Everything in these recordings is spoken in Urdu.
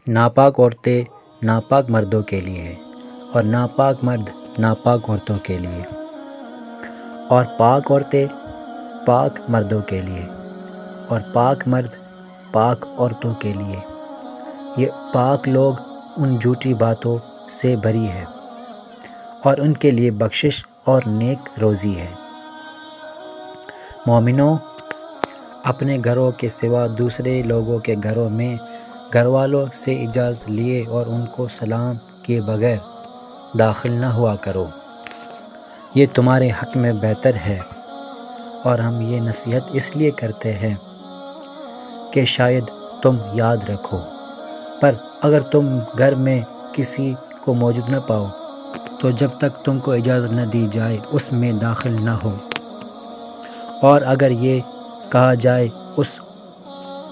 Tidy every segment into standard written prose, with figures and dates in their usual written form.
ناپاک عورتیں ناپاک مردوں کے لیے ہے، اور ناپاک مرد ناپاک عورتوں کے لیے، اور پاک عورتیں پاک مردوں کے لیے، اور پاک مرد پاک عورتوں کے لیے۔ یہ پاک لوگ ان جھوٹی باتوں سے بری ہے، اور ان کے لیے بخشش اور نیک روزی ہے۔ مومنوں، اپنے گھروں کے سوا دوسرے لوگوں کے گھروں میں گھر والوں سے اجازت لیے اور ان کو سلام کیے بغیر داخل نہ ہوا کرو، یہ تمہارے حق میں بہتر ہے۔ اور ہم یہ نصیحت اس لیے کرتے ہیں کہ شاید تم یاد رکھو۔ پر اگر تم گھر میں کسی کو موجود نہ پاؤ تو جب تک تم کو اجازت نہ دی جائے اس میں داخل نہ ہو، اور اگر یہ کہا جائے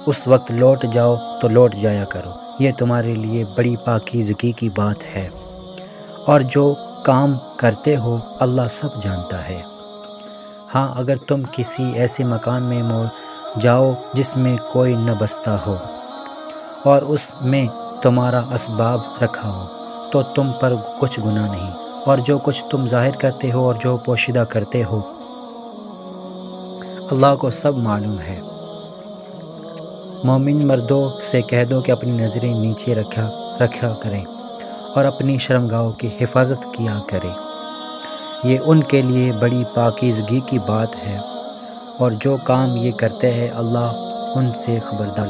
اس وقت لوٹ جاؤ تو لوٹ جایا کرو، یہ تمہارے لیے بڑی پاکیزگی کی بات ہے، اور جو کام کرتے ہو اللہ سب جانتا ہے۔ ہاں، اگر تم کسی ایسے مکان میں جاؤ جس میں کوئی نہ بستا ہو اور اس میں تمہارا اسباب رکھا ہو تو تم پر کچھ گناہ نہیں، اور جو کچھ تم ظاہر کرتے ہو اور جو پوشیدہ کرتے ہو اللہ کو سب معلوم ہے۔ مومن مردوں سے کہہ دو کہ اپنی نظریں نیچے رکھا کریں اور اپنی شرمگاہوں کی حفاظت کیا کریں، یہ ان کے لیے بڑی پاکیزگی کی بات ہے، اور جو کام یہ کرتے ہیں اللہ ان سے خبردار۔